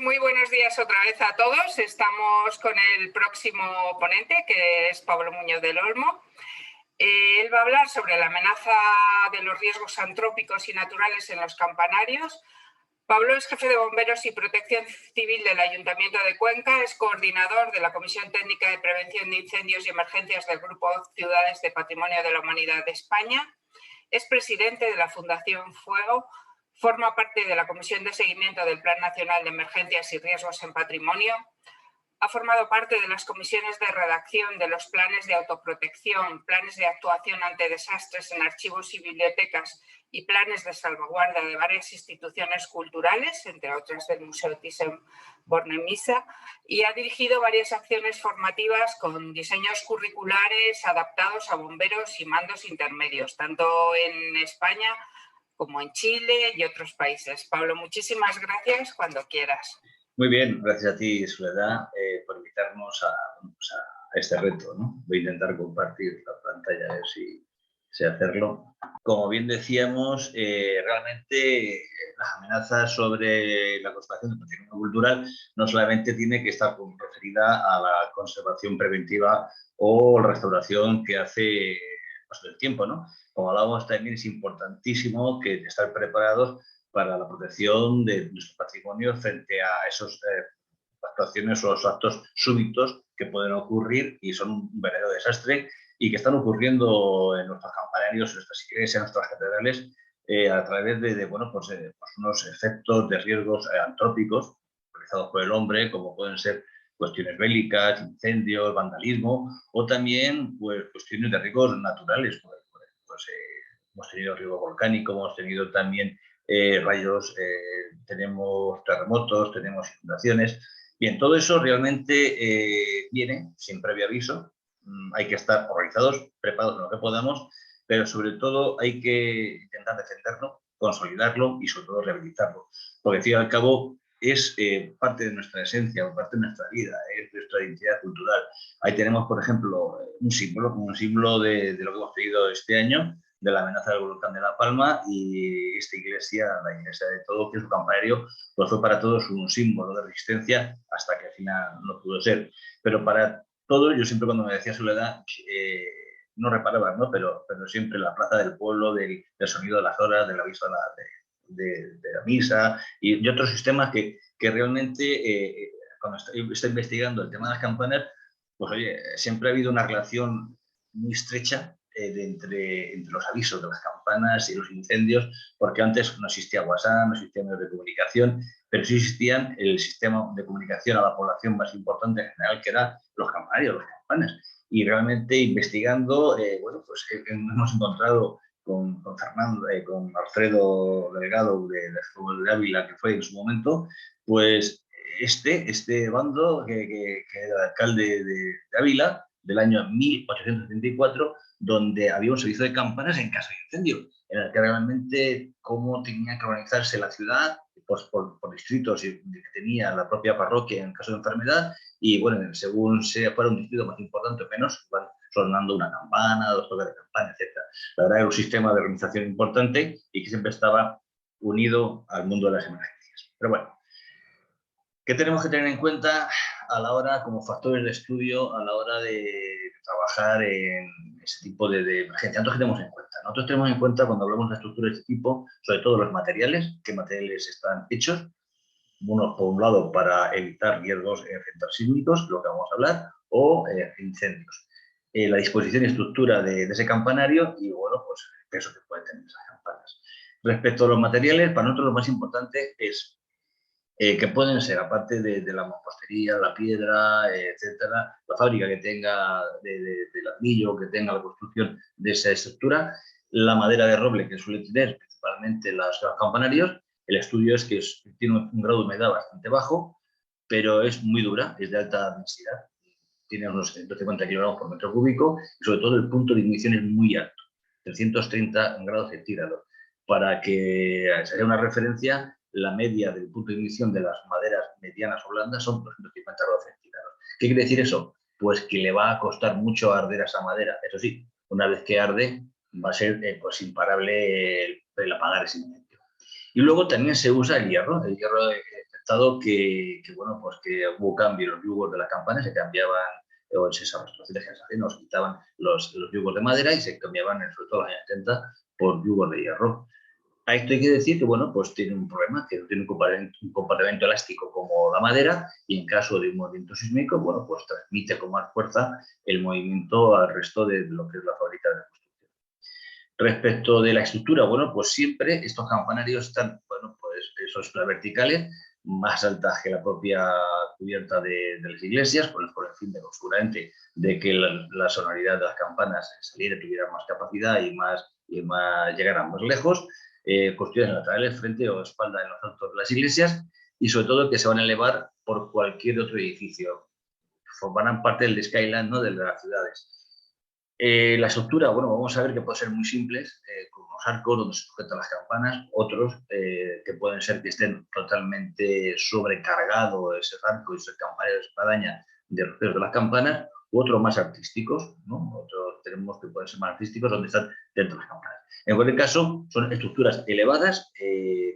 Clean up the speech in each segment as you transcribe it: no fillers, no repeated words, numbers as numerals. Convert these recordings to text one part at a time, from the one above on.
Muy buenos días otra vez a todos. Estamos con el próximo ponente, que es Pablo Muñoz del Olmo. Él va a hablar sobre la amenaza de los riesgos antrópicos y naturales en los campanarios. Pablo es jefe de Bomberos y Protección Civil del Ayuntamiento de Cuenca, es coordinador de la Comisión Técnica de Prevención de Incendios y Emergencias del Grupo Ciudades de Patrimonio de la Humanidad de España, es presidente de la Fundación Fuego, forma parte de la Comisión de Seguimiento del Plan Nacional de Emergencias y Riesgos en Patrimonio, ha formado parte de las comisiones de redacción de los planes de autoprotección, planes de actuación ante desastres en archivos y bibliotecas y planes de salvaguarda de varias instituciones culturales, entre otras del Museo Thyssen-Bornemisza, y ha dirigido varias acciones formativas con diseños curriculares adaptados a bomberos y mandos intermedios, tanto en España como en Chile y otros países. Pablo, muchísimas gracias, cuando quieras. Muy bien, gracias a ti, Soledad, por invitarnos a este reto, ¿no? Voy a intentar compartir la pantalla, a ver si sé hacerlo. Como bien decíamos, realmente las amenazas sobre la conservación del patrimonio cultural no solamente tiene que estar referida a la conservación preventiva o la restauración que hace paso del tiempo, ¿no? Como hablábamos, también es importantísimo que estar preparados para la protección de nuestro patrimonio frente a esas actuaciones o esos actos súbitos que pueden ocurrir y son un verdadero desastre y que están ocurriendo en nuestros campanarios, en nuestras iglesias, en nuestras catedrales, a través de unos efectos de riesgos antrópicos realizados por el hombre, como pueden ser cuestiones bélicas, incendios, vandalismo, o también pues, cuestiones de riesgos naturales. Hemos tenido riesgo volcánico, hemos tenido también rayos, tenemos terremotos, tenemos inundaciones. Bien, todo eso realmente viene sin previo aviso. Hay que estar organizados, preparados en lo que podamos, pero sobre todo hay que intentar defenderlo, consolidarlo y sobre todo rehabilitarlo. Porque al fin y al cabo es parte de nuestra esencia, parte de nuestra vida, es nuestra identidad cultural. Ahí tenemos, por ejemplo, un símbolo de lo que hemos tenido este año, de la amenaza del volcán de La Palma, y esta iglesia, la iglesia de todo, que es un campanario, pues fue para todos un símbolo de resistencia hasta que al final no pudo ser. Pero para todo, yo siempre cuando me decía Soledad, no reparaba, ¿no? Pero siempre la plaza del pueblo, del sonido de las horas, del aviso de la misa y otros sistemas que realmente, cuando estoy investigando el tema de las campanas, pues oye, siempre ha habido una relación muy estrecha entre los avisos de las campanas y los incendios, porque antes no existía WhatsApp, no existía medios de comunicación, pero sí existían el sistema de comunicación a la población más importante en general, que eran los campanarios, las campanas. Y realmente investigando, hemos encontrado con Fernando, con Alfredo Delgado de Ávila, que fue en su momento, pues este bando que era alcalde de Ávila, del año 1874, donde había un servicio de campanas en caso de incendio, en el que realmente cómo tenía que organizarse la ciudad, pues por distritos que tenía la propia parroquia en caso de enfermedad, y bueno, según fuera un distrito más importante o menos, van sonando una campana, dos toques de campana, etc. La verdad era un sistema de organización importante y que siempre estaba unido al mundo de las emergencias. Pero bueno, ¿qué tenemos que tener en cuenta a la hora, como factores de estudio, a la hora de trabajar en ese tipo de emergencia? Nosotros tenemos en cuenta. Nosotros tenemos en cuenta, cuando hablamos de estructuras de este tipo, sobre todo los materiales, qué materiales están hechos. Uno, por un lado, para evitar riesgos efectos sísmicos, lo que vamos a hablar, o incendios. La disposición y estructura de ese campanario y, bueno, pues el peso que pueden tener esas campanas. Respecto a los materiales, para nosotros lo más importante es que pueden ser, aparte de la mampostería, la piedra, etcétera, la fábrica que tenga de ladrillo, que tenga la construcción de esa estructura, la madera de roble que suele tener principalmente los campanarios. El estudio es que tiene un grado de humedad bastante bajo, pero es muy dura, es de alta densidad, tiene unos 150 kilogramos por metro cúbico y sobre todo el punto de ignición es muy alto, 330 grados centígrados. Para que se haga una referencia, la media del punto de ignición de las maderas medianas o blandas son 250 grados centígrados. ¿Qué quiere decir eso? Pues que le va a costar mucho arder a esa madera. Eso sí, una vez que arde, va a ser pues imparable el apagar ese incendio. Y luego también se usa el hierro. El hierro detectado bueno, pues que hubo cambio en los yugos de las campanas, se cambiaban, o en esas restoraciones que se hacían, nos quitaban los yugos de madera y se cambiaban, sobre todo en los años 70, por yugos de hierro. A esto hay que decir que, bueno, pues tiene un problema, que no tiene un comportamiento elástico como la madera y en caso de un movimiento sísmico, bueno, pues transmite con más fuerza el movimiento al resto de lo que es la fábrica de la construcción. Respecto de la estructura, bueno, pues siempre estos campanarios están, bueno, pues esos las verticales, más altas que la propia cubierta de las iglesias, por el fin de, seguramente, de que la sonoridad de las campanas saliera, tuviera más capacidad y llegaran más lejos. Construidas laterales frente o espalda en los altos de las iglesias y sobre todo que se van a elevar por cualquier otro edificio. Formarán parte del skyline, ¿no?, de las ciudades. La estructura, bueno, vamos a ver que pueden ser muy simples, como los arcos donde se sujetan las campanas, otros que pueden ser que estén totalmente sobrecargados ese arco y ese campanario de espadaña de los pelos de las campanas, u otros más artísticos, ¿no? Otros tenemos que pueden ser más artísticos donde están dentro de las campanas. En cualquier caso, son estructuras elevadas,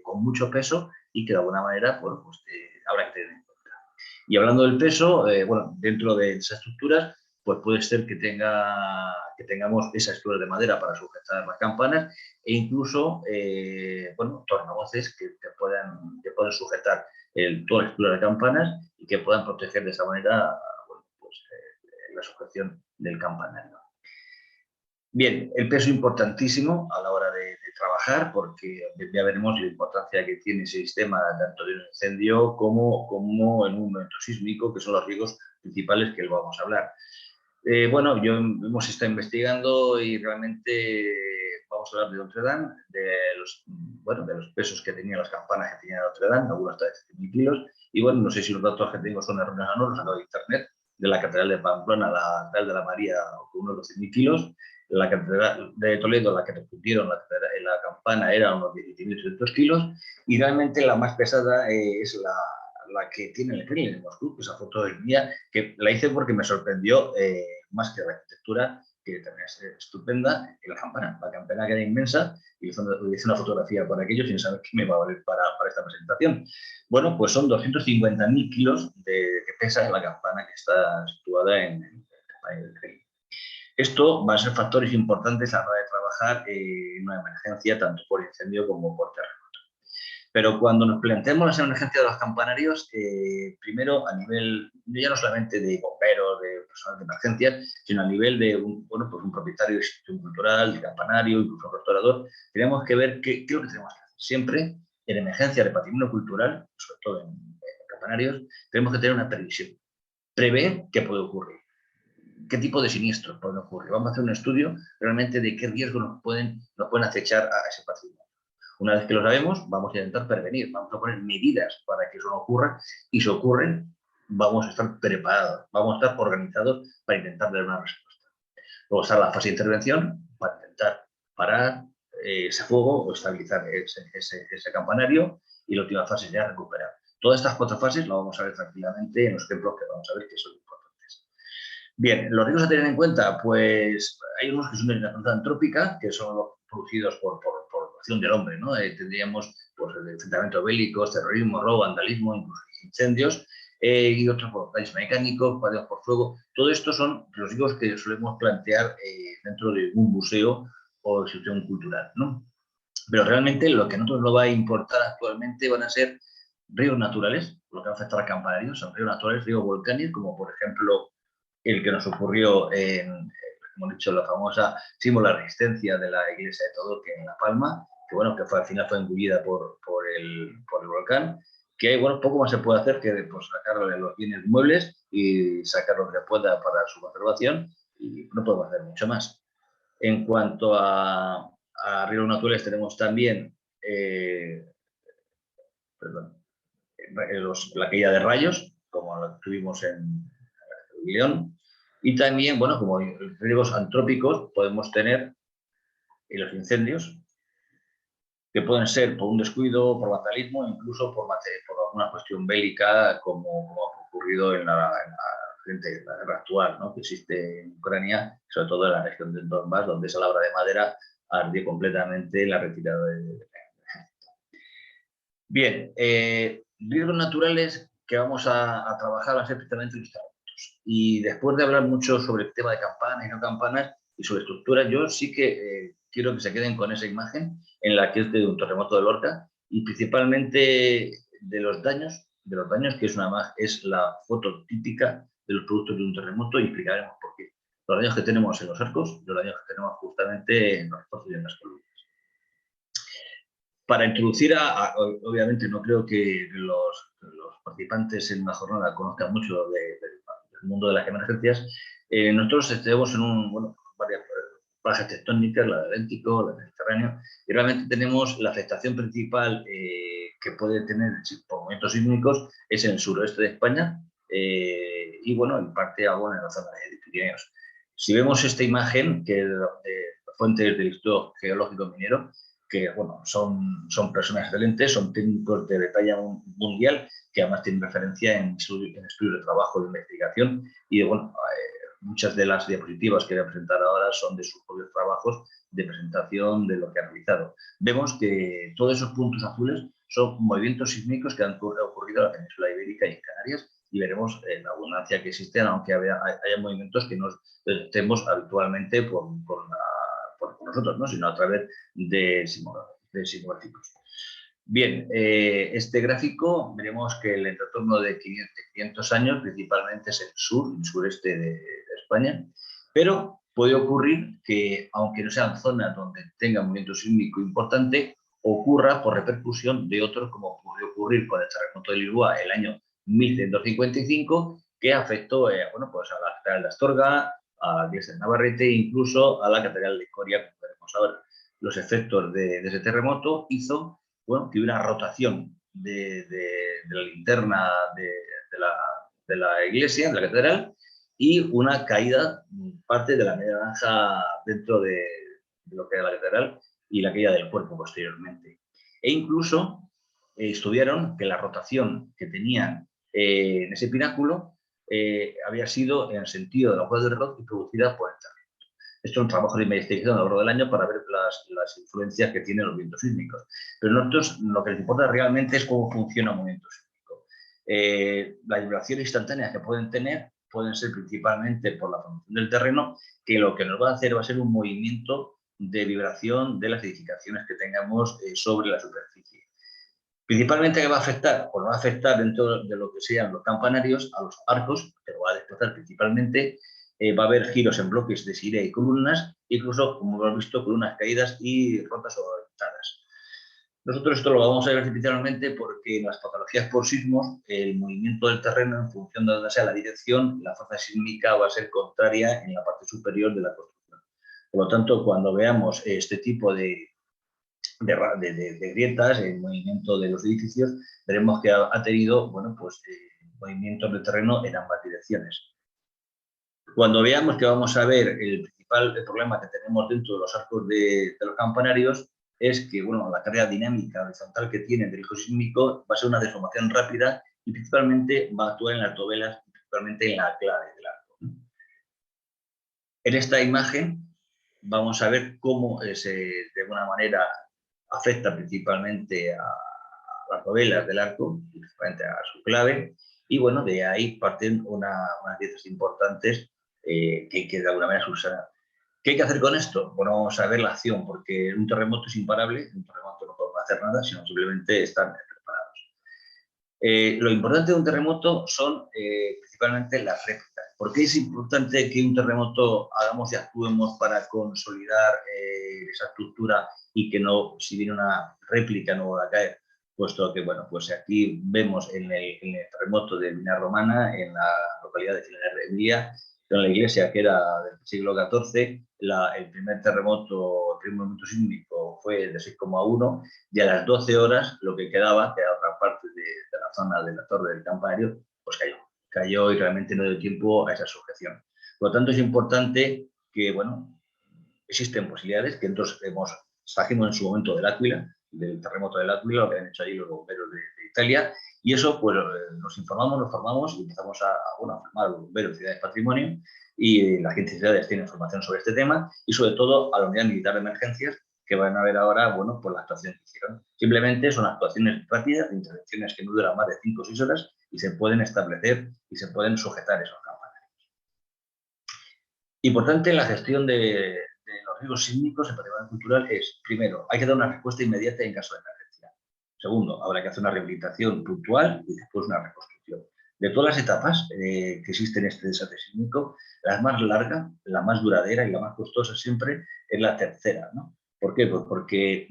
con mucho peso y que de alguna manera, bueno, pues habrá que tener en cuenta. Y hablando del peso, bueno, dentro de esas estructuras, pues puede ser que tengamos esa estructura de madera para sujetar las campanas e incluso, bueno, tornavoces que puedan sujetar toda la estructura de campanas y que puedan proteger de esa manera, bueno, pues, la sujeción del campanario. Bien, el peso es importantísimo a la hora de trabajar porque ya veremos la importancia que tiene ese sistema tanto de un incendio como en un momento sísmico, que son los riesgos principales que vamos a hablar. Bueno, hemos estado investigando y realmente vamos a hablar de Notre Dame, de los pesos que tenían las campanas que tenía Notre Dame, algunas hasta de 100.000 kilos, y bueno, no sé si los datos que tengo son erróneos o no, los acabo de internet, de la Catedral de Pamplona, la Catedral de la María, con unos 12.000 kilos, la Catedral de Toledo, la que refundieron la campana, era unos 17.800 kilos, y realmente la más pesada es la que tiene el Kremlin en Moscú, esa foto es mía, que la hice porque me sorprendió, más que la arquitectura, que también es estupenda, y la campana que era inmensa, y hice una fotografía para aquello sin saber qué me va a valer para esta presentación. Bueno, pues son 250.000 kilos que pesa la campana que está situada en el Kremlin. Esto va a ser factores importantes a la hora de trabajar en una emergencia, tanto por incendio como por terremoto. Pero cuando nos planteamos las emergencias de los campanarios, primero a nivel, ya no solamente de bomberos, de personal de emergencias, sino a nivel de pues un propietario de institución cultural, de campanario, incluso un restaurador, tenemos que ver qué es lo que tenemos que hacer. Siempre en emergencias de patrimonio cultural, sobre todo en campanarios, tenemos que tener una previsión. Prever qué puede ocurrir. ¿Qué tipo de siniestros pueden ocurrir? Vamos a hacer un estudio realmente de qué riesgos nos pueden acechar a ese patrimonio. Una vez que lo sabemos, vamos a intentar prevenir, vamos a poner medidas para que eso no ocurra y si ocurren, vamos a estar preparados, vamos a estar organizados para intentar dar una respuesta. Luego está la fase de intervención para intentar parar ese fuego o estabilizar ese campanario y la última fase ya recuperar. Todas estas 4 fases las vamos a ver tranquilamente en los ejemplos que vamos a ver que son importantes. Bien, los riesgos a tener en cuenta, pues hay unos que son de naturaleza antrópica, que son los producidos por acción del hombre, ¿no? Tendríamos pues, enfrentamientos bélicos, terrorismo, robo, vandalismo, incluso incendios, y otros por daños mecánicos, padeos por fuego. Todo esto son los riesgos que solemos plantear dentro de un museo o institución cultural, ¿no? Pero realmente lo que a nosotros nos va a importar actualmente van a ser ríos naturales, lo que va a afectar a campanarios, son ríos naturales, ríos volcánicos, como por ejemplo el que nos ocurrió como he dicho, la famosa símbolo de la resistencia de la iglesia de Todoque en La Palma, que bueno, que al final fue engullida por el volcán, que bueno, poco más se puede hacer que pues, sacarle los bienes muebles y sacar lo que pueda para su conservación y no podemos hacer mucho más. En cuanto a ríos naturales tenemos también la caída de rayos, como la tuvimos en León, y también, bueno, como riesgos antrópicos podemos tener en los incendios, que pueden ser por un descuido, por vandalismo, incluso por alguna cuestión bélica, como ha ocurrido en la guerra actual, ¿no?, que existe en Ucrania, sobre todo en la región del Donbass, donde esa labra de madera ardió completamente la retirada del ejército. Bien, riesgos naturales que vamos a trabajar van a ser precisamente los terremotos. Y después de hablar mucho sobre el tema de campanas y no campanas y sobre estructuras, yo sí que quiero que se queden con esa imagen en la que es de un terremoto de Lorca y principalmente de los daños, que es la foto típica de los productos de un terremoto y explicaremos por qué. Los daños que tenemos en los arcos, los daños que tenemos justamente en los reforzos y en las columnas. Para introducir, obviamente no creo que los participantes en la jornada conozcan mucho del mundo de las emergencias. Nosotros tenemos varias plagas tectónicas, la del Atlántico, la del Mediterráneo, y realmente tenemos la afectación principal que puede tener por movimientos sísmicos es en el suroeste de España y bueno, en parte algo en la zona de Pirineos. Si vemos esta imagen, que es de fuentes del Instituto Geológico Minero, que bueno, son personas excelentes, son técnicos de talla mundial, que además tienen referencia en estudios de trabajo, de investigación, y bueno, muchas de las diapositivas que voy a presentar ahora son de sus propios trabajos de presentación de lo que han realizado. Vemos que todos esos puntos azules son movimientos sísmicos que han ocurrido en la península ibérica y en Canarias, y veremos la abundancia que existen, aunque haya movimientos que no estemos habitualmente por nosotros, ¿no? Sino a través de simulacros. Bien, este gráfico veremos que el entorno de 500 años principalmente es el sureste de España, pero puede ocurrir que, aunque no sean zonas donde tenga movimiento sísmico importante, ocurra por repercusión de otros, como puede ocurrir con el terremoto de Lisboa el año 1155, que afectó pues a la Catedral de Astorga, a la iglesia de Navarrete e incluso a la Catedral de Coria, como veremos ahora. Los efectos de ese terremoto hizo que hubiera rotación de la linterna de la iglesia, de la catedral, y una caída, parte de la media naranja dentro de lo que era la catedral y la caída del cuerpo posteriormente. E incluso estudiaron que la rotación que tenía en ese pináculo había sido en el sentido de la rueda del reloj y producida por el terremoto. Esto es un trabajo de investigación a lo largo del año para ver las influencias que tienen los vientos sísmicos. Pero a nosotros lo que nos importa realmente es cómo funciona un movimiento sísmico. Las vibraciones instantáneas que pueden tener pueden ser principalmente por la formación del terreno, que lo que nos va a hacer va a ser un movimiento de vibración de las edificaciones que tengamos sobre la superficie. Principalmente, ¿qué va a afectar? Pues va a afectar dentro de lo que sean los campanarios a los arcos, que lo va a desplazar principalmente. Va a haber giros en bloques de silla y columnas, incluso, como hemos visto, columnas caídas y rotas o reventadas. Nosotros esto lo vamos a ver principalmente porque en las patologías por sismos, el movimiento del terreno, en función de donde sea la dirección, la fuerza sísmica va a ser contraria en la parte superior de la construcción. Por lo tanto, cuando veamos este tipo de grietas, el movimiento de los edificios, veremos que ha tenido movimientos de terreno en ambas direcciones. Cuando veamos que vamos a ver el principal problema que tenemos dentro de los arcos de los campanarios es que la carga dinámica horizontal que tiene el riesgo sísmico va a ser una deformación rápida y principalmente va a actuar en las dovelas, principalmente en la clave del arco. En esta imagen vamos a ver cómo de alguna manera afecta principalmente a las dovelas del arco, principalmente a su clave, y de ahí parten unas piezas importantes que de alguna manera subsanar. ¿Qué hay que hacer con esto? Bueno, vamos a ver la acción, porque un terremoto es imparable, un terremoto no podemos hacer nada, sino simplemente estar preparados. Lo importante de un terremoto son principalmente las réplicas. ¿Por qué es importante que un terremoto hagamos y actuemos para consolidar esa estructura y que no, si viene una réplica, no va a caer? Puesto que, pues aquí vemos en el terremoto de Vina Romana, en la localidad de Filaner de Emilia, en la iglesia que era del siglo XIV, el primer terremoto, el primer movimiento sísmico fue de 6,1 y a las 12 horas lo que quedaba, que era otra parte de la zona de la torre del campanario, pues cayó y realmente no dio tiempo a esa sujeción. Por lo tanto, es importante que, existen posibilidades que nosotros trajimos en su momento del terremoto del L'Aquila, lo que han hecho ahí los bomberos de Italia, y eso, pues, nos informamos, nos formamos y empezamos a formar a los bomberos de Ciudades Patrimonio y la Agencia de Ciudades tiene información sobre este tema y, sobre todo, a la Unidad Militar de Emergencias, que van a ver ahora, bueno, por la actuación que hicieron. Simplemente son actuaciones rápidas, intervenciones que no duran más de 5 o 6 horas y se pueden establecer y se pueden sujetar esos campanarios. Importante en la gestión de los riesgos sísmicos en patrimonio cultural es, primero, hay que dar una respuesta inmediata en caso de emergencia. Segundo, habrá que hacer una rehabilitación puntual y después una reconstrucción. De todas las etapas que existen en este desastre sísmico, la más larga, la más duradera y la más costosa siempre es la tercera, ¿no? ¿Por qué? Pues porque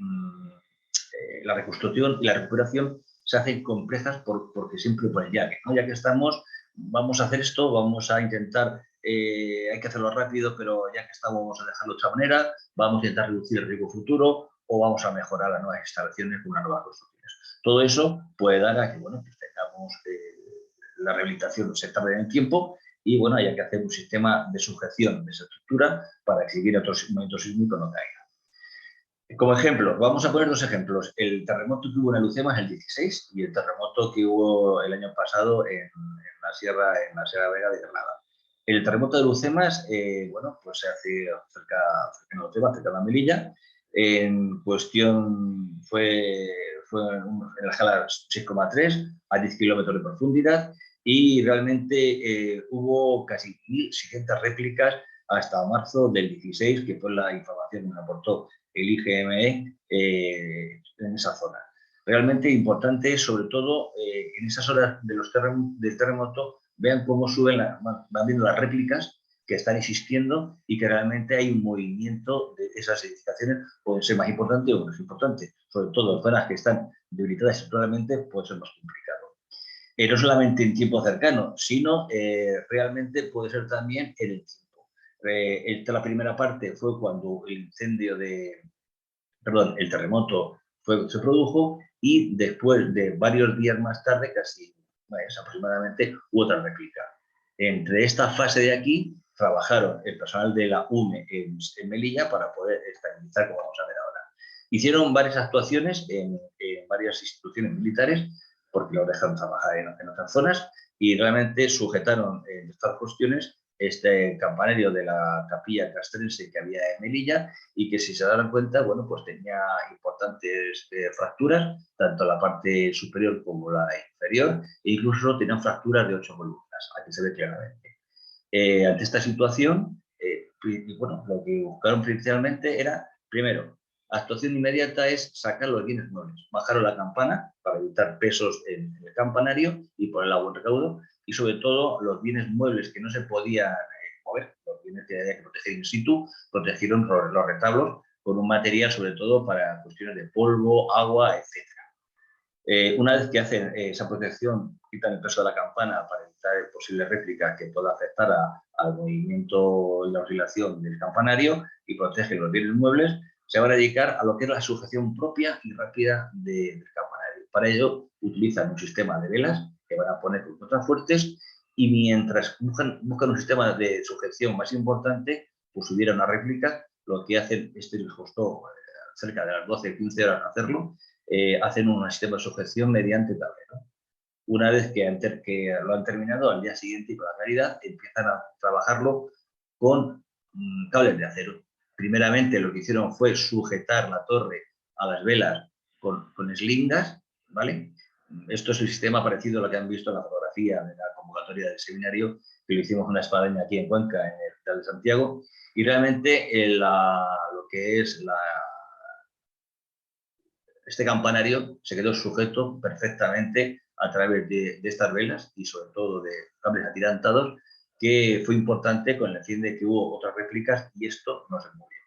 la reconstrucción y la recuperación se hacen complejas porque siempre por el yaque, ¿no? Ya que estamos, vamos a hacer esto, vamos a intentar, hay que hacerlo rápido, pero ya que estamos, vamos a dejarlo de otra manera, vamos a intentar reducir el riesgo futuro o vamos a mejorar las nuevas instalaciones con unas nuevas construcciones. Todo eso puede dar a que, bueno, pues tengamos la rehabilitación se tarde en el tiempo y, bueno, haya que hacer un sistema de sujeción de esa estructura para que si viene otro movimiento sísmico no caiga. Como ejemplo, vamos a poner 2 ejemplos. El terremoto que hubo en Alucemas el 16 y el terremoto que hubo el año pasado en la Sierra Vega de Granada. El terremoto de Alucemas, bueno, pues se hace cerca de Alucemas, cerca de la Melilla. En cuestión fue en la escala 6,3 a 10 kilómetros de profundidad y realmente hubo casi 1.600 réplicas hasta marzo del 16, que fue la información que nos aportó el IGME en esa zona. Realmente importante, sobre todo en esas horas de del terremoto, vean cómo suben, van viendo las réplicas que están existiendo y que realmente hay un movimiento de esas edificaciones, pueden ser más importantes o menos importantes, sobre todo en zonas que están debilitadas estructuralmente, puede ser más complicado. No solamente en tiempo cercano, sino realmente puede ser también en el tiempo. La primera parte fue cuando el terremoto se produjo y después de varios días más tarde, casi aproximadamente, hubo otra réplica. Entre esta fase de aquí trabajaron el personal de la UME en Melilla para poder estabilizar, como vamos a ver ahora. Hicieron varias actuaciones en varias instituciones militares porque lo dejaron trabajar en otras zonas y realmente sujetaron en estas cuestiones este campanario de la capilla castrense que había en Melilla y que, si se dan cuenta, bueno, pues tenía importantes fracturas, tanto la parte superior como la inferior, e incluso tenían fracturas de 8 columnas, aquí se ve claramente. Ante esta situación, bueno, lo que buscaron principalmente era, primero, actuación inmediata es sacar los bienes muebles. Bajaron la campana para evitar pesos en el campanario y poner a buen recaudo, y sobre todo los bienes muebles que no se podían mover, los bienes que había que proteger in situ, protegieron los retablos con un material sobre todo para cuestiones de polvo, agua, etc. Una vez que hacen esa protección, quitan el peso de la campana para evitar posibles réplicas que pueda afectar al movimiento y la oscilación del campanario y protegen los bienes muebles, se van a dedicar a lo que es la sujeción propia y rápida del campanario. Para ello utilizan un sistema de velas que van a poner con contrafuertes y mientras buscan un sistema de sujeción más importante, pues hubiera una réplica, lo que hacen, les costó cerca de las 12-15 horas hacerlo, hacen un sistema de sujeción mediante tablero. Una vez que lo han terminado, al día siguiente y con la claridad, empiezan a trabajarlo con cables de acero. Primeramente lo que hicieron fue sujetar la torre a las velas con eslingas, ¿vale? Esto es el sistema parecido a lo que han visto en la fotografía de la convocatoria del seminario, que lo hicimos en una espadaña aquí en Cuenca, en el Hospital de Santiago, y realmente lo que es este campanario se quedó sujeto perfectamente a través de estas velas y sobre todo de cables atirantados, que fue importante con el fin de que hubo otras réplicas y esto no se movió.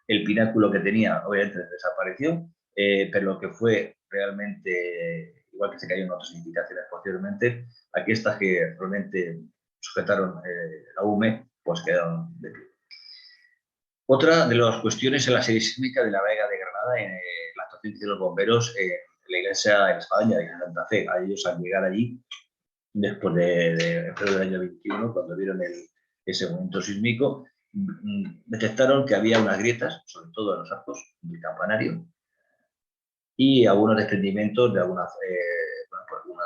El pináculo que tenía obviamente desapareció, pero lo que fue realmente, igual que se cayó en otras edificaciones posteriormente, aquí estas que realmente sujetaron la UME, pues quedaron de pie. Otra de las cuestiones es la serie sísmica de la Vega de Granada, en la actuación de los bomberos en la iglesia de la Espadaña de Santa Fe. A ellos, al llegar allí, después de febrero del año 21, cuando vieron ese momento sísmico, detectaron que había unas grietas, sobre todo en los arcos del campanario, y algunos desprendimientos de algunos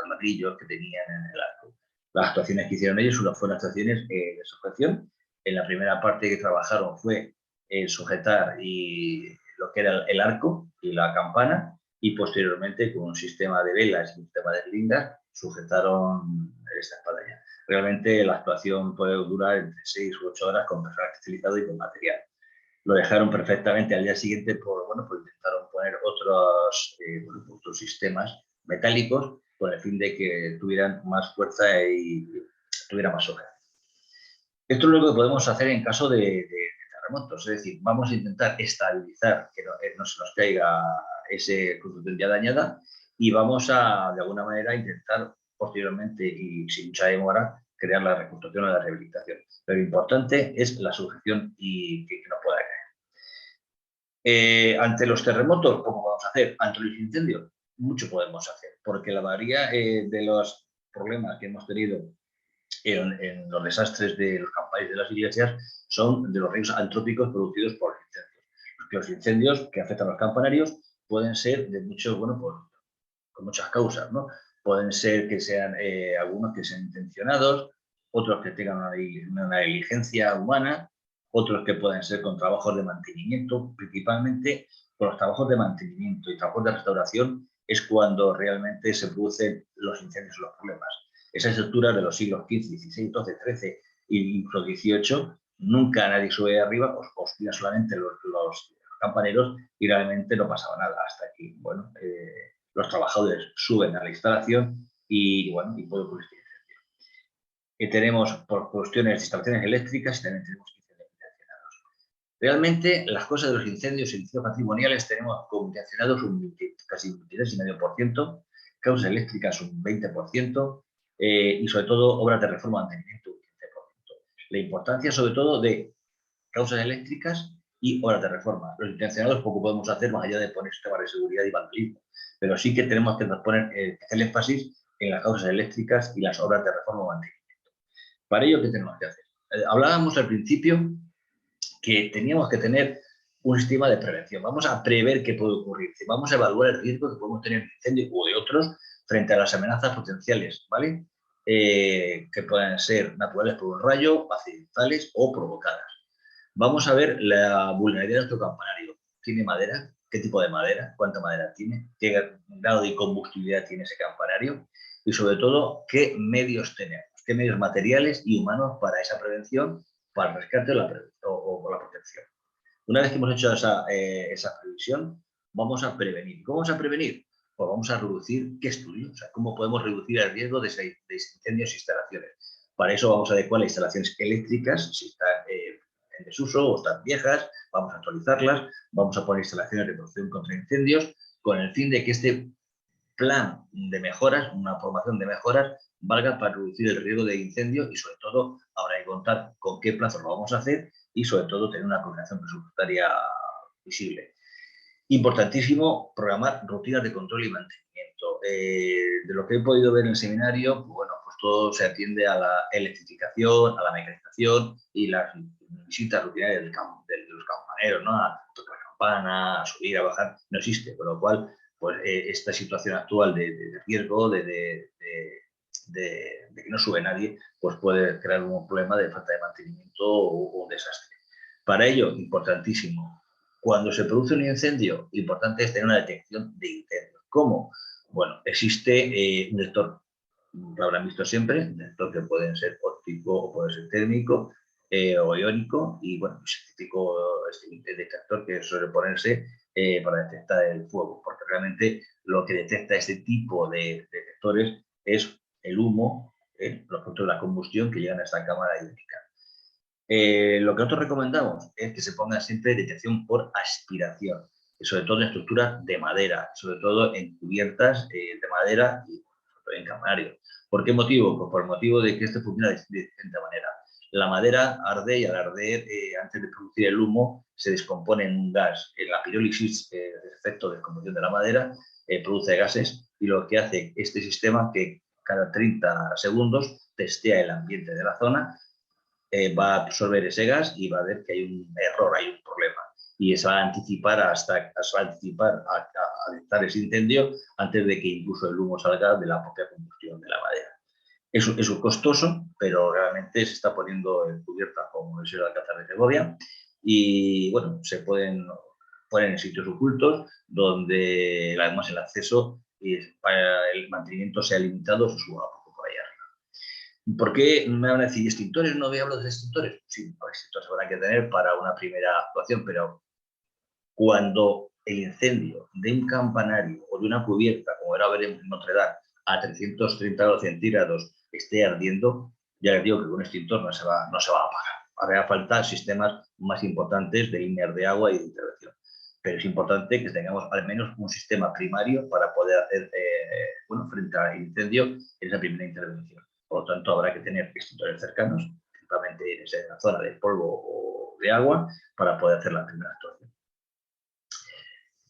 ladrillos que tenían en el arco. Las actuaciones que hicieron ellos fueron actuaciones de sujeción. En la primera parte que trabajaron fue sujetar y lo que era el arco y la campana, y posteriormente con un sistema de velas y un sistema de lindas sujetaron esta espadaña. Realmente la actuación puede durar entre 6 u 8 horas con personal especializado y con material. Lo dejaron perfectamente al día siguiente, pues intentaron poner otros sistemas metálicos con el fin de que tuvieran más fuerza y tuviera más hoja. Esto es lo que podemos hacer en caso de terremotos, es decir, vamos a intentar estabilizar que no se nos caiga esa construcción ya dañada y vamos a, de alguna manera, intentar posteriormente y sin mucha demora, crear la reconstrucción o la rehabilitación. Pero lo importante es la sujeción y que no pueda caer. Ante los terremotos, ¿cómo vamos a hacer? Ante los incendios, mucho podemos hacer, porque la mayoría de los problemas que hemos tenido en los desastres de los campanario de las iglesias son de los riesgos antrópicos producidos por los incendios. Los incendios que afectan a los campanarios pueden ser de muchos, con muchas causas, ¿no? Pueden ser que sean algunos que sean intencionados, otros que tengan una negligencia humana, otros que pueden ser con trabajos de mantenimiento, principalmente con los trabajos de mantenimiento y trabajos de restauración es cuando realmente se producen los incendios y los problemas. Esas estructuras de los siglos XV, XVI, XII, XIII e incluso XVIII, nunca nadie sube arriba, os tiran solamente los campaneros y realmente no pasaba nada hasta aquí. Los trabajadores suben a la instalación y puede ocurrir este incendio. Tenemos por cuestiones de instalaciones eléctricas y también tenemos incendios intencionados. Realmente las cosas de los incendios patrimoniales tenemos como intencionados casi un 23,5%, causas eléctricas un 20%, y sobre todo obras de reforma y mantenimiento un 15%. La importancia sobre todo de causas eléctricas y obras de reforma. Los intencionados poco podemos hacer más allá de poner sistemas de seguridad y vandalismo, pero sí que tenemos que poner el énfasis en las causas eléctricas y las obras de reforma y mantenimiento. Para ello, ¿qué tenemos que hacer? Hablábamos al principio que teníamos que tener un sistema de prevención. Vamos a prever qué puede ocurrir. Vamos a evaluar el riesgo que podemos tener de incendio o de otros frente a las amenazas potenciales, ¿vale? Que pueden ser naturales por un rayo, accidentales o provocadas. Vamos a ver la vulnerabilidad de nuestro campanario. ¿Tiene madera? ¿Qué tipo de madera? ¿Cuánta madera tiene? ¿Qué grado de combustibilidad tiene ese campanario? Y sobre todo, ¿qué medios tenemos? ¿Qué medios materiales y humanos para esa prevención, para el rescate o la protección? Una vez que hemos hecho esa previsión, vamos a prevenir. ¿Cómo vamos a prevenir? Pues vamos a reducir qué estudio, o sea, cómo podemos reducir el riesgo de incendios e instalaciones. Para eso vamos a adecuar las instalaciones eléctricas, si están en desuso o están viejas, vamos a actualizarlas, vamos a poner instalaciones de protección contra incendios, con el fin de que este plan de mejoras, una formación de mejoras, valga para reducir el riesgo de incendio y sobre todo habrá que contar con qué plazos lo vamos a hacer y sobre todo tener una coordinación presupuestaria visible. Importantísimo programar rutinas de control y mantenimiento. De lo que he podido ver en el seminario, pues todo se atiende a la electrificación, a la mecanización y las visitas rutinarias de los campaneros, ¿no? A tocar la campana, a subir, a bajar, no existe, con lo cual pues esta situación actual de riesgo, de que no sube nadie, pues puede crear un problema de falta de mantenimiento o un desastre. Para ello, importantísimo, cuando se produce un incendio, lo importante es tener una detección de incendios. ¿Cómo? Bueno, existe un detector, lo habrán visto siempre, un detector que puede ser óptico o puede ser térmico o iónico, y bueno, es el típico detector que suele ponerse para detectar el fuego, porque realmente lo que detecta este tipo de detectores es el humo, los productos de la combustión que llegan a esta cámara iónica. Lo que nosotros recomendamos es que se ponga siempre detección por aspiración, sobre todo en estructuras de madera, sobre todo en cubiertas de madera y en campanario. ¿Por qué motivo? Pues por el motivo de que esto funciona de distinta manera. La madera arde y al arder, antes de producir el humo, se descompone en un gas. En la pirólisis, el efecto de descomposición de la madera, produce gases y lo que hace este sistema que cada 30 segundos testea el ambiente de la zona, va a absorber ese gas y va a ver que hay un error, hay un problema. Y se va a anticipar a detectar ese incendio antes de que incluso el humo salga de la propia combustión de la madera. Eso es costoso, pero realmente se está poniendo en cubierta como el Museo de Alcázar de Segovia y bueno, se pueden ponen en sitios ocultos donde además el acceso para el mantenimiento sea limitado, se suba poco por allá. ¿Por qué me van a decir extintores? No hablo de extintores. Sí, extintores habrá que tener para una primera actuación, pero cuando el incendio de un campanario o de una cubierta, como ahora veremos en Notre Dame, a 330 grados centígrados esté ardiendo, ya les digo que con un extintor no se va a apagar. Hará falta sistemas más importantes de líneas de agua y de intervención. Pero es importante que tengamos al menos un sistema primario para poder hacer frente al incendio en esa primera intervención. Por lo tanto, habrá que tener extintores cercanos, principalmente en esa zona de polvo o de agua, para poder hacer la primera actuación.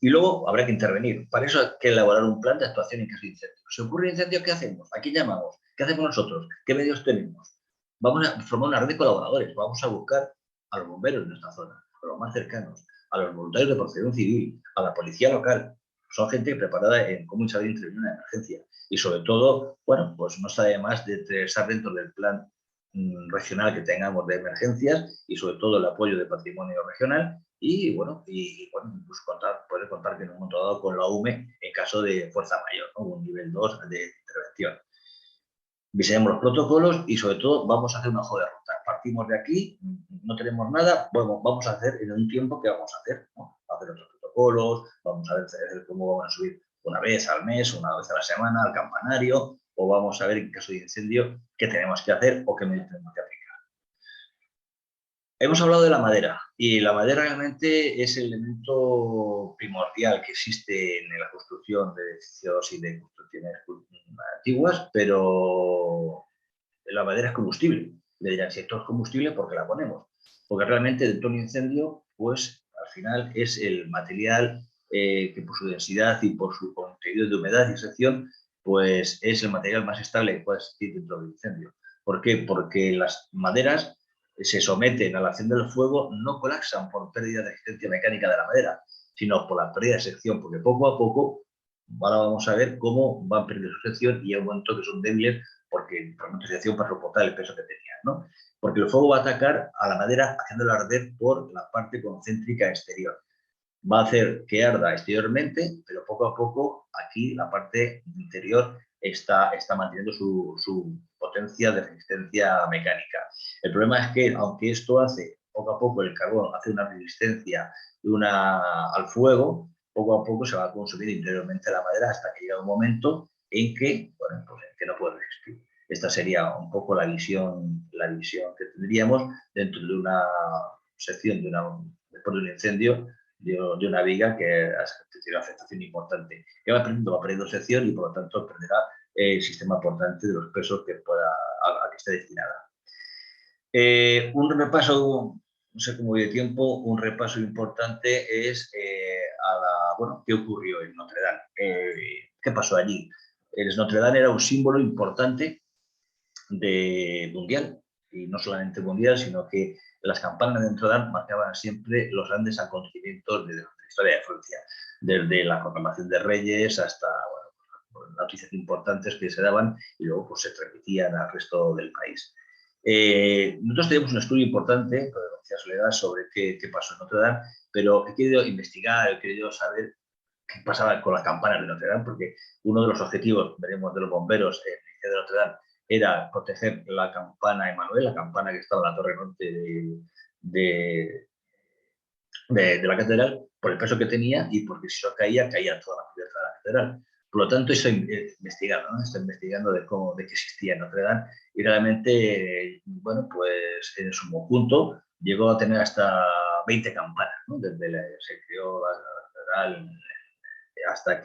Y luego habrá que intervenir. Para eso hay que elaborar un plan de actuación en caso de incendio. Si ocurre un incendio, ¿qué hacemos? ¿A quién llamamos? ¿Qué hacemos nosotros? ¿Qué medios tenemos? Vamos a formar una red de colaboradores. Vamos a buscar a los bomberos de nuestra zona, a los más cercanos, a los voluntarios de protección civil, a la policía local. Son gente preparada en cómo saber intervenir en una emergencia. Y sobre todo, bueno, pues no está de más de estar dentro del plan regional que tengamos de emergencias y sobre todo el apoyo de patrimonio regional y bueno, pues poder contar que en un momento dado con la UME en caso de fuerza mayor, ¿no? Un nivel 2 de intervención. Diseñamos los protocolos y sobre todo vamos a hacer una hoja de ruta. Partimos de aquí, no tenemos nada, bueno, vamos a hacer en un tiempo qué vamos a hacer, ¿no? Hacer otros protocolos, vamos a ver cómo vamos a subir una vez al mes, una vez a la semana al campanario, o vamos a ver en caso de incendio qué tenemos que hacer o qué medios tenemos que aplicar. Hemos hablado de la madera y la madera realmente es el elemento primordial que existe en la construcción de edificios y de construcciones antiguas, pero la madera es combustible. Le dirán, si esto es combustible, ¿por qué la ponemos? Porque realmente dentro de un incendio, pues al final es el material que por su densidad y por su contenido de humedad y sección, pues es el material más estable que puede existir dentro del incendio. ¿Por qué? Porque las maderas se someten a la acción del fuego, no colapsan por pérdida de resistencia mecánica de la madera, sino por la pérdida de sección, porque poco a poco, ahora vamos a ver cómo van perdiendo su sección y hay un momento que son débiles porque por una sección para soportar el peso que tenían, ¿no? Porque el fuego va a atacar a la madera haciéndola arder por la parte concéntrica exterior. Va a hacer que arda exteriormente, pero poco a poco aquí la parte interior está manteniendo su potencia de resistencia mecánica. El problema es que, aunque esto hace, poco a poco el carbón hace una resistencia al fuego, poco a poco se va a consumir interiormente la madera hasta que llega un momento en que, bueno, pues en que no puede resistir. Esta sería un poco la visión que tendríamos dentro de una sección, después de un incendio, de una viga que tiene una afectación importante. Que va perdiendo sección y por lo tanto perderá el sistema portante de los pesos que a que esté destinada. Un repaso, no sé cómo voy de tiempo, un repaso importante es ¿qué ocurrió en Notre Dame? ¿Qué pasó allí? El Notre Dame era un símbolo importante mundial, y no solamente mundial, sino que las campanas de Notre Dame marcaban siempre los grandes acontecimientos de la historia de Francia, desde la proclamación de reyes hasta noticias importantes que se daban y luego pues, se transmitían al resto del país. Nosotros tenemos un estudio importante, como decía Soledad, sobre qué pasó en Notre Dame, pero he querido investigar, he querido saber qué pasaba con las campanas de Notre Dame, porque uno de los objetivos, veremos, de los bomberos en Notre Dame era proteger la campana Emanuel, la campana que estaba en la torre norte de la catedral, por el peso que tenía y porque si eso caía toda la cubierta de la catedral. Por lo tanto, estoy investigando, ¿no? Estoy investigando de qué existía en Notre Dame y realmente, pues en su conjunto llegó a tener hasta 20 campanas, ¿no? Desde se creó la catedral hasta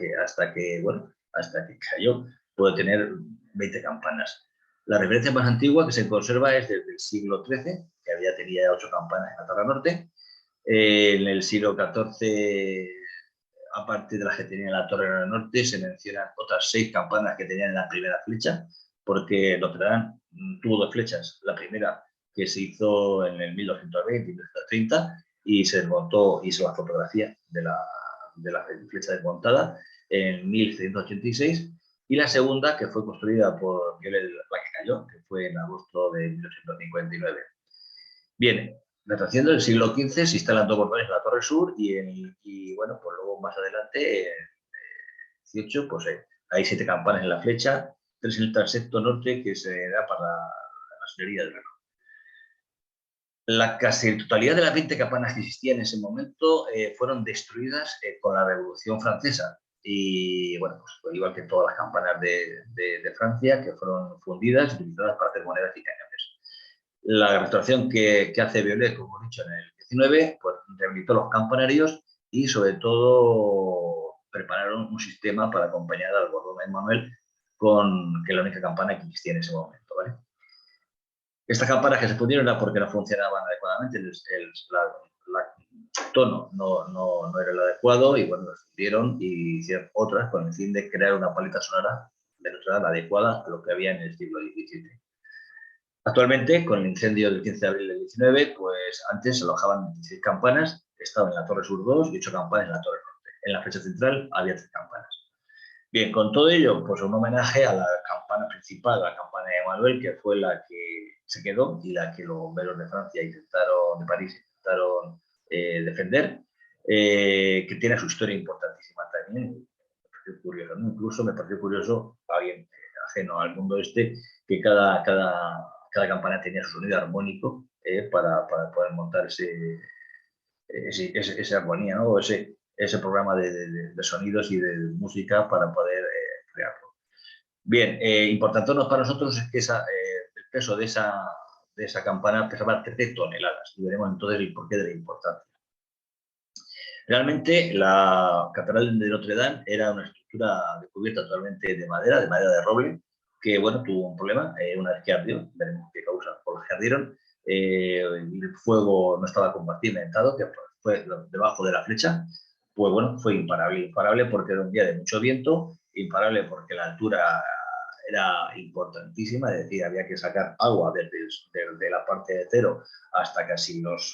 que cayó, puede tener 20 campanas. La referencia más antigua que se conserva es desde el siglo XIII, que tenía 8 campanas en la torre norte. En el siglo XIV, aparte de las que tenía en la torre norte, se mencionan otras 6 campanas que tenían en la primera flecha, porque Notre Dame tuvo 2 flechas. La primera que se hizo en el 1220 y 1230 y se desmontó, hizo la fotografía de la flecha desmontada en 1786, y la segunda que fue construida por la que cayó, que fue en agosto de 1859. Bien, retrocediendo, en el siglo XV se instalan dos bordones en la Torre Sur y bueno, pues luego más adelante, en 18, pues hay 7 campanas en la flecha, 3 en el transepto norte que se da para la masonería del reloj. La casi totalidad de las 20 campanas que existían en ese momento fueron destruidas con la Revolución Francesa. Y bueno, pues igual que todas las campanas de Francia, que fueron fundidas y utilizadas para hacer monedas y cañones. La restauración que hace Viollet, como he dicho, en el 19, pues rehabilitó los campanarios y sobre todo prepararon un sistema para acompañar al bordón de Manuel, que es la única campana que existía en ese momento, ¿vale? Estas campanas que se fundieron era porque no funcionaban adecuadamente, el tono no era el adecuado y bueno, las fundieron y hicieron otras con el fin de crear una paleta sonora de Notre Dame adecuada a lo que había en el siglo XVII. Actualmente, con el incendio del 15 de abril del 19, pues antes se alojaban 16 campanas, estaban en la Torre Sur 2 y 8 campanas en la Torre Norte. En la flecha central había 3 campanas. Bien, con todo ello, pues un homenaje a la campana principal, la campana de Manuel, que fue la que se quedó y la que los bomberos de Francia de París intentaron defender, que tiene su historia importantísima también. Me pareció curioso, ¿no? Incluso me pareció curioso, alguien ajeno al mundo que cada campana tenía su sonido armónico para poder montar esa armonía, ¿no? Ese programa de sonidos y de música para poder crearlo. Bien, importante para nosotros es que el peso de esa campana pesaba 13 toneladas y veremos entonces el porqué de la importancia. Realmente la Catedral de Notre Dame era una estructura de cubierta totalmente de madera de roble, que bueno, tuvo un problema una vez que ardió, veremos qué causa por la que ardieron. El fuego no estaba compartimentado, que fue debajo de la flecha, pues bueno, fue imparable porque era un día de mucho viento, imparable porque la altura era importantísima, es decir, había que sacar agua desde la parte de cero hasta casi los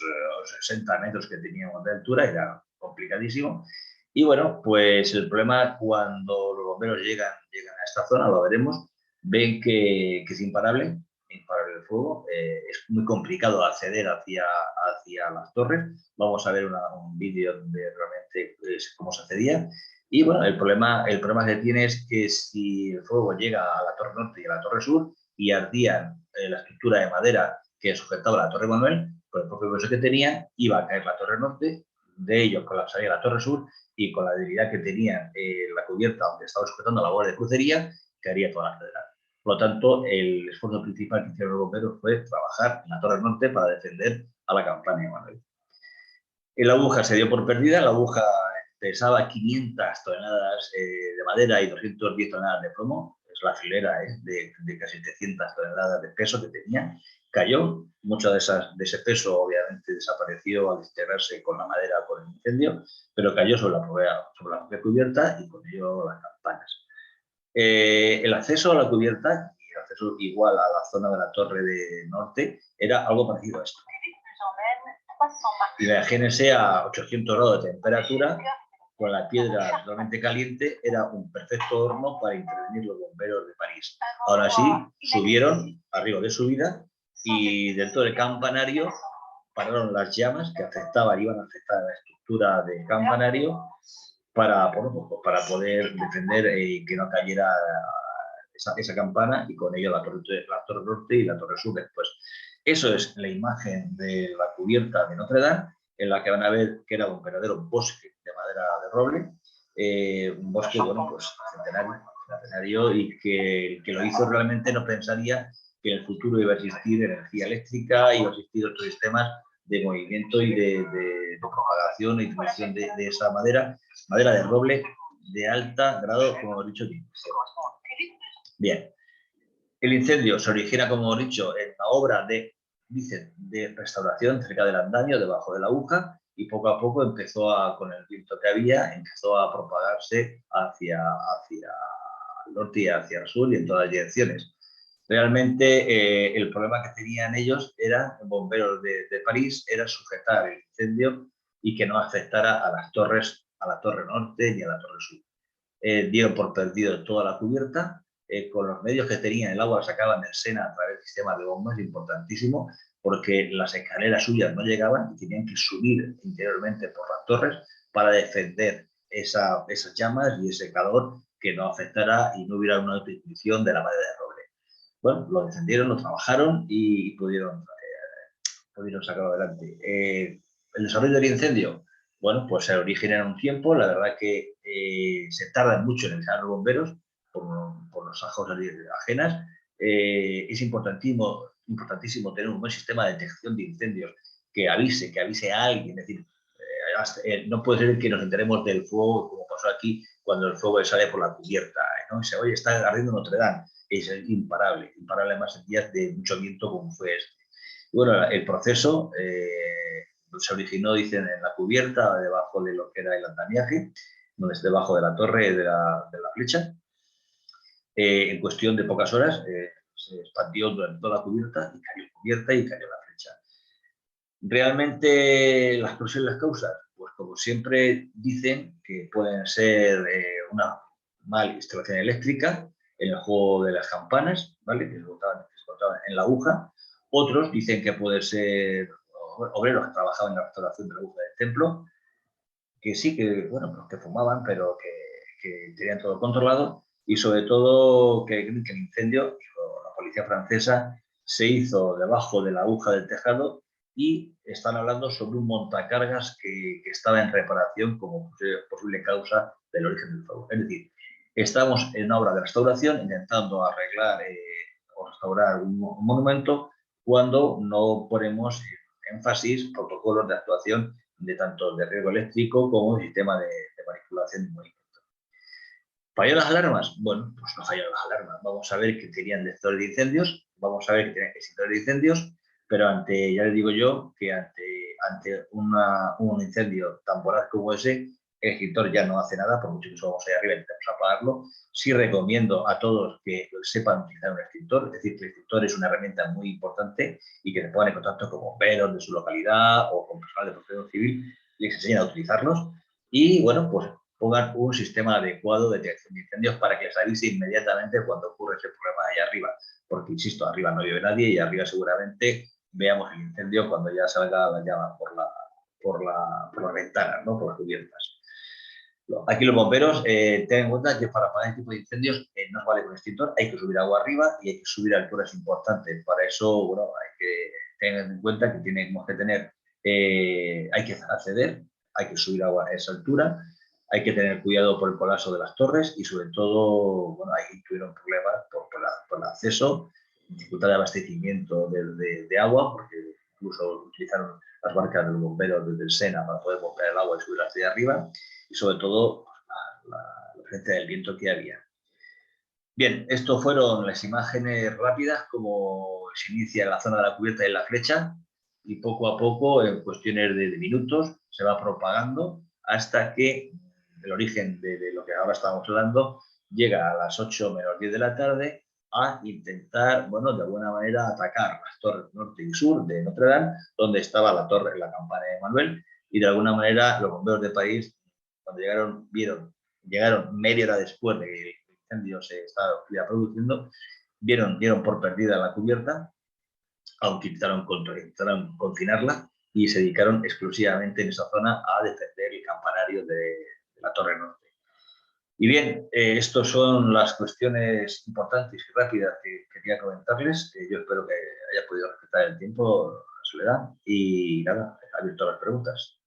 60 metros que teníamos de altura, era complicadísimo. Y bueno, pues el problema cuando los bomberos llegan a esta zona, lo veremos, ven que es imparable el fuego, es muy complicado acceder hacia las torres. Vamos a ver un vídeo de realmente cómo se accedía. Y bueno, el problema que tiene es que si el fuego llega a la Torre Norte y a la Torre Sur y ardían la estructura de madera que sujetaba la Torre Manuel, con el propio peso que tenía, iba a caer la Torre Norte, de ello colapsaría la Torre Sur y con la debilidad que tenía la cubierta donde estaba sujetando la guardia de crucería, caería toda la catedral. Por lo tanto, el esfuerzo principal que hicieron los bomberos fue trabajar en la Torre Norte para defender a la campana de Manuel. La aguja se dio por perdida, la aguja pesaba 500 toneladas de madera y 210 toneladas de plomo, es la filera de casi 700 toneladas de peso que tenía, cayó, mucho de ese peso obviamente desapareció al integrarse con la madera por el incendio, pero cayó sobre la propia cubierta y con ello las campanas. El acceso a la cubierta, y el acceso igual a la zona de la Torre de Norte, era algo parecido a esto. Imagínense a 800 grados de temperatura, con la piedra totalmente caliente, era un perfecto horno para intervenir los bomberos de París. Ahora sí, subieron arriba de subida y dentro del campanario pararon las llamas que iban a afectar a la estructura del campanario para poder defender que no cayera esa campana y con ello la torre norte y la torre sur después. Eso es la imagen de la cubierta de Notre Dame, en la que van a ver que era un verdadero bosque de madera de roble, un bosque, bueno, pues centenario y que el que lo hizo realmente no pensaría que en el futuro iba a existir energía eléctrica, iba a existir otros sistemas de movimiento y de propagación y distribución de esa madera de roble de alta grado, como hemos dicho. Bien. El incendio se origina, como hemos dicho, en la obra de restauración cerca del andamio, debajo de la aguja, y poco a poco con el viento que había, empezó a propagarse hacia el norte y hacia el sur y en todas las direcciones. Realmente el problema que tenían ellos, bomberos de París, era sujetar el incendio y que no afectara a las torres, a la torre norte ni a la torre sur. Dieron por perdido toda la cubierta. con los medios que tenían, el agua la sacaban del Sena a través del sistema de bombas, importantísimo, porque las escaleras suyas no llegaban y tenían que subir interiormente por las torres para defender esas llamas y ese calor, que no afectara y no hubiera una utilización de la madera de roble. Bueno, lo defendieron, lo trabajaron y pudieron sacarlo adelante. El desarrollo del incendio, bueno, pues se origina en un tiempo, la verdad que se tarda mucho en avisar a los bomberos por los ajos ajenas. Es importantísimo tener un buen sistema de detección de incendios que avise a alguien, es decir, no puede ser que nos enteremos del fuego, como pasó aquí, cuando el fuego sale por la cubierta, ¿no? Y dice, oye, está ardiendo Notre Dame. Es imparable más en días de mucho viento como fue este. Y bueno, el proceso se originó, dicen, en la cubierta, debajo de lo que era el andamiaje, donde es debajo de la torre de la flecha. En cuestión de pocas horas se expandió durante toda la cubierta y cayó la flecha. ¿Realmente la explosión y las causas? Pues como siempre dicen que pueden ser una mala instalación eléctrica en el juego de las campanas, ¿vale? Que se botaban en la aguja. Otros dicen que puede ser obreros que trabajaban en la restauración de la aguja del templo, que sí, que, bueno, pues que fumaban, pero que tenían todo controlado, y sobre todo que el incendio, la policía francesa, se hizo debajo de la aguja del tejado, y están hablando sobre un montacargas que estaba en reparación como posible causa del origen del fuego. Es decir, estamos en una obra de restauración intentando arreglar o restaurar un monumento, cuando no ponemos énfasis, protocolos de actuación de tanto de riesgo eléctrico como de sistema de manipulación de movimiento. ¿Falló las alarmas? Bueno, pues no fallaron las alarmas. Vamos a ver que tenían detectores de incendios, vamos a ver que tenían extintores de incendios, pero ya les digo yo, que ante un incendio tan voraz como ese, el extintor ya no hace nada, por mucho que subamos ahí arriba y intentemos apagarlo. Sí recomiendo a todos que sepan utilizar un extintor, es decir, que el extintor es una herramienta muy importante, y que se pongan en contacto con bomberos de su localidad o con personal de protección civil y les enseñen a utilizarlos. Y bueno, pues pongan un sistema adecuado de detección de incendios para que les avise inmediatamente cuando ocurre ese problema ahí arriba. Porque, insisto, arriba no vive nadie y arriba seguramente veamos el incendio cuando ya salga la llama por la ventana, ¿no? Por las cubiertas. Aquí los bomberos, ten en cuenta que para apagar este tipo de incendios no vale con extintor, hay que subir agua arriba y hay que subir alturas importantes. Para eso, bueno, hay que tener en cuenta que tenemos que tener, hay que acceder, hay que subir agua a esa altura, hay que tener cuidado por el colapso de las torres y, sobre todo, bueno, ahí tuvieron problemas por el acceso, dificultad de abastecimiento de agua, porque incluso utilizaron las barcas de los bomberos desde el Sena para poder bombear el agua y subirla hacia arriba, y sobre todo la frente del viento que había. Bien, esto fueron las imágenes rápidas, como se inicia la zona de la cubierta y la flecha, y poco a poco, en cuestiones de minutos, se va propagando hasta que el origen de lo que ahora estamos hablando llega a las 8 menos 10 de la tarde a intentar, bueno, de alguna manera atacar las torres norte y sur de Notre Dame, donde estaba la torre, la campana de Manuel, y de alguna manera los bomberos de París, cuando llegaron media hora después de que el incendio se estaba produciendo, dieron por perdida la cubierta, aunque intentaron confinarla, y se dedicaron exclusivamente en esa zona a defender el campanario de la Torre Norte. Y bien, estas son las cuestiones importantes y rápidas que quería comentarles. Yo espero que haya podido respetar el tiempo, Soledad, y nada, abierto a las preguntas.